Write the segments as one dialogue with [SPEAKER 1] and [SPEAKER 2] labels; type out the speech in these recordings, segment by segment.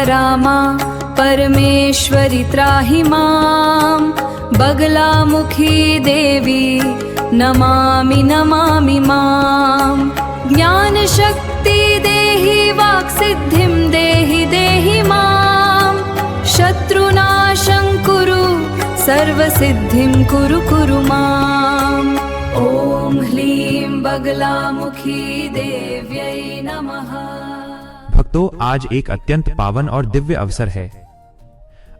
[SPEAKER 1] रामा परमेश्वरि त्राहि मां। बगलामुखी देवी नमामि नमामि मां। ज्ञानशक्ति देहि वाक्सिद्धिं देहि देहि मां। शत्रुनाशं कुरु सर्वसिद्धिं कुरु कुरु माम्। ॐ ह्लीं बगलामुखी देव्यै नमः।
[SPEAKER 2] भक्तों, आज एक अत्यंत पावन और दिव्य अवसर है।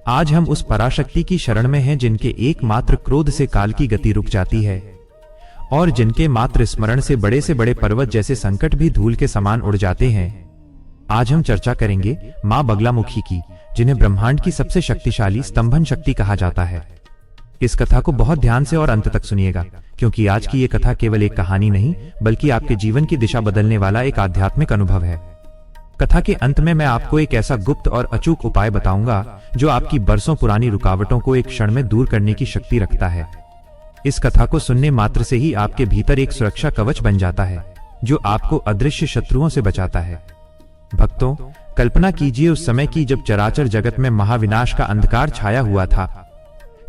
[SPEAKER 2] आज हम उस पराशक्ति की शरण में हैं जिनके एकमात्र क्रोध से काल की गति रुक जाती है और जिनके मात्र स्मरण से बड़े पर्वत जैसे संकट भी धूल के समान उड़ जाते हैं। आज हम चर्चा करेंगे मां बगलामुखी की, जिन्हें ब्रह्मांड की सबसे शक्तिशाली स्तंभन शक्ति कहा जाता है। इस कथा को बहुत ध्यान से और अंत तक सुनिएगा, क्योंकि आज की ये कथा केवल एक कहानी नहीं बल्कि आपके जीवन की दिशा बदलने वाला एक आध्यात्मिक अनुभव है। कथा के अंत में मैं आपको एक ऐसा गुप्त और अचूक उपाय बताऊंगा जो आपकी बरसों पुरानी रुकावटों को एक क्षण में दूर करने की शक्ति रखता है। इस कथा को सुनने मात्र से ही आपके भीतर एक सुरक्षा कवच बन जाता है जो आपको अदृश्य शत्रुओं से बचाता है। भक्तों, कल्पना कीजिए उस समय की जब चराचर जगत में महाविनाश का अंधकार छाया हुआ था।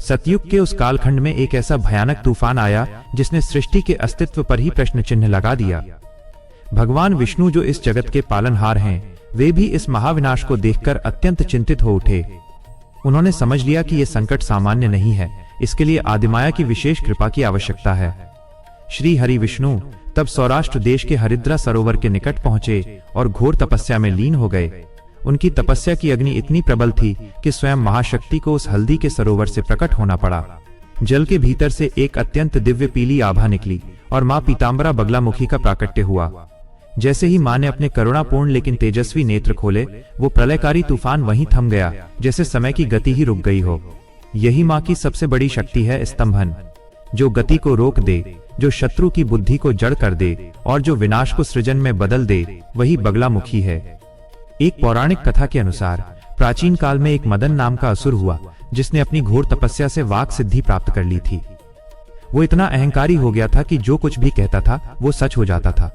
[SPEAKER 2] सतयुग के उस कालखंड में एक ऐसा भयानक तूफान आया जिसने सृष्टि के अस्तित्व पर ही प्रश्न चिन्ह लगा दिया। भगवान विष्णु, जो इस जगत के पालनहार हैं, वे भी इस महाविनाश को देखकर अत्यंत चिंतित हो उठे। उन्होंने समझ लिया कि यह संकट सामान्य नहीं है, इसके लिए आदिमाया की विशेष कृपा की आवश्यकता है। श्री हरि विष्णु तब सौराष्ट्र देश के हरिद्रा सरोवर के निकट पहुंचे और घोर तपस्या में लीन हो गए। उनकी तपस्या की अग्नि इतनी प्रबल थी कि स्वयं महाशक्ति को उस हल्दी के सरोवर से प्रकट होना पड़ा। जल के भीतर से एक अत्यंत दिव्य पीली आभा निकली और मां पीतांबरा बगलामुखी का प्राकट्य हुआ। जैसे ही मां ने अपने करुणापूर्ण लेकिन तेजस्वी नेत्र खोले, वो प्रलयकारी तूफान वहीं थम गया, जैसे समय की गति ही रुक गई हो। यही मां की सबसे बड़ी शक्ति है, स्तंभन, जो गति को रोक दे, जो शत्रु की बुद्धि को जड़ कर दे और जो विनाश को सृजन में बदल दे, वही बगलामुखी है। एक पौराणिक कथा के अनुसार प्राचीन काल में एक मदन नाम का असुर हुआ जिसने अपनी घोर तपस्या से वाक सिद्धि प्राप्त कर ली थी। वो इतना अहंकारी हो गया था कि जो कुछ भी कहता था वो सच हो जाता था।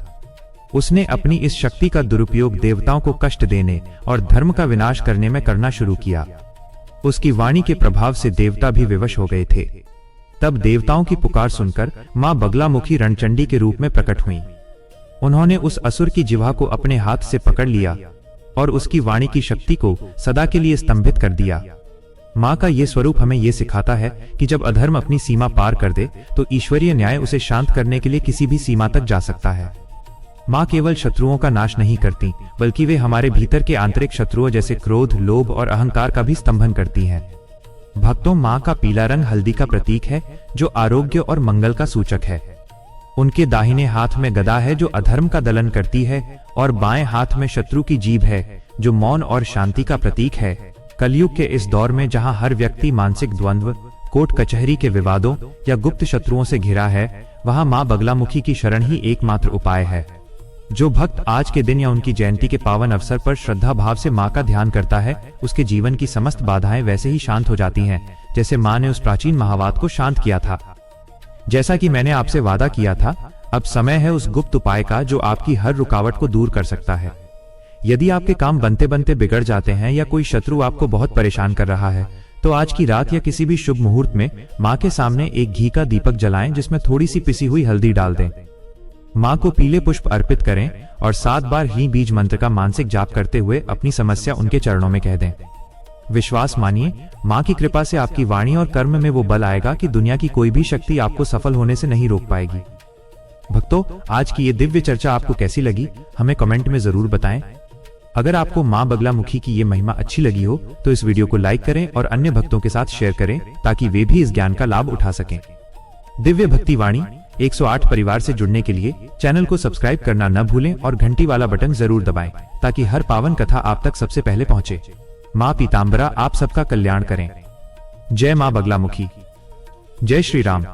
[SPEAKER 2] उसने अपनी इस शक्ति का दुरुपयोग देवताओं को कष्ट देने और धर्म का विनाश करने में करना शुरू किया। उसकी वाणी के प्रभाव से देवता भी विवश हो गए थे। तब देवताओं की पुकार सुनकर मां बगलामुखी रणचंडी के रूप में प्रकट हुई। उन्होंने उस असुर की जिह्वा को अपने हाथ से पकड़ लिया और उसकी वाणी की शक्ति को सदा के लिए स्तंभित कर दिया। मां का यह स्वरूप हमें यह सिखाता है कि जब अधर्म अपनी सीमा पार कर दे तो ईश्वरीय न्याय उसे शांत करने के लिए किसी भी सीमा तक जा सकता है। मां केवल शत्रुओं का नाश नहीं करती, बल्कि वे हमारे भीतर के आंतरिक शत्रुओं जैसे क्रोध, लोभ और अहंकार का भी स्तंभन करती हैं। भक्तों, मां का पीला रंग हल्दी का प्रतीक है जो आरोग्य और मंगल का सूचक है। उनके दाहिने हाथ में गदा है जो अधर्म का दलन करती है और बाएं हाथ में शत्रु की जीभ है जो मौन और शांति का प्रतीक है। कलयुग के इस दौर में जहां हर व्यक्ति मानसिक द्वंद्व, कोर्ट कचहरी के विवादों या गुप्त शत्रुओं से घिरा है, वहां मां बगलामुखी की शरण ही एकमात्र उपाय है। जो भक्त आज के दिन या उनकी जयंती के पावन अवसर पर श्रद्धा भाव से मां का ध्यान करता है, उसके जीवन की समस्त बाधाएं वैसे ही शांत हो जाती हैं जैसे मां ने उस प्राचीन महावात को शांत किया था। जैसा कि मैंने आपसे वादा किया था, अब समय है उस गुप्त उपाय का जो आपकी हर रुकावट को दूर कर सकता है। यदि आपके काम बनते बनते बिगड़ जाते हैं या कोई शत्रु आपको बहुत परेशान कर रहा है, तो आज की रात या किसी भी शुभ मुहूर्त में मां के सामने एक घी का दीपक जलाएं जिसमें थोड़ी सी पिसी हुई हल्दी डाल दें। मां को पीले पुष्प अर्पित करें और 7 बार ही बीज मंत्र का मानसिक जाप करते हुए अपनी समस्या उनके चरणों में कह दें। विश्वास मानिए, मां की कृपा से आपकी वाणी और कर्म में वो बल आएगा कि दुनिया की कोई भी शक्ति आपको सफल होने से नहीं रोक पाएगी। भक्तों, आज की ये दिव्य चर्चा आपको कैसी लगी, हमें कमेंट में जरूर बताएं। अगर आपको मां बगलामुखी की ये महिमा अच्छी लगी हो तो इस वीडियो को लाइक करें और अन्य भक्तों के साथ शेयर करें ताकि वे भी इस ज्ञान का लाभ उठा सकें। दिव्य भक्ति वाणी 108 परिवार से जुड़ने के लिए चैनल को सब्सक्राइब करना न भूलें और घंटी वाला बटन जरूर दबाएं ताकि हर पावन कथा आप तक सबसे पहले पहुंचे। मां पीतांबरा आप सबका कल्याण करें। जय मां बगलामुखी। जय श्री राम।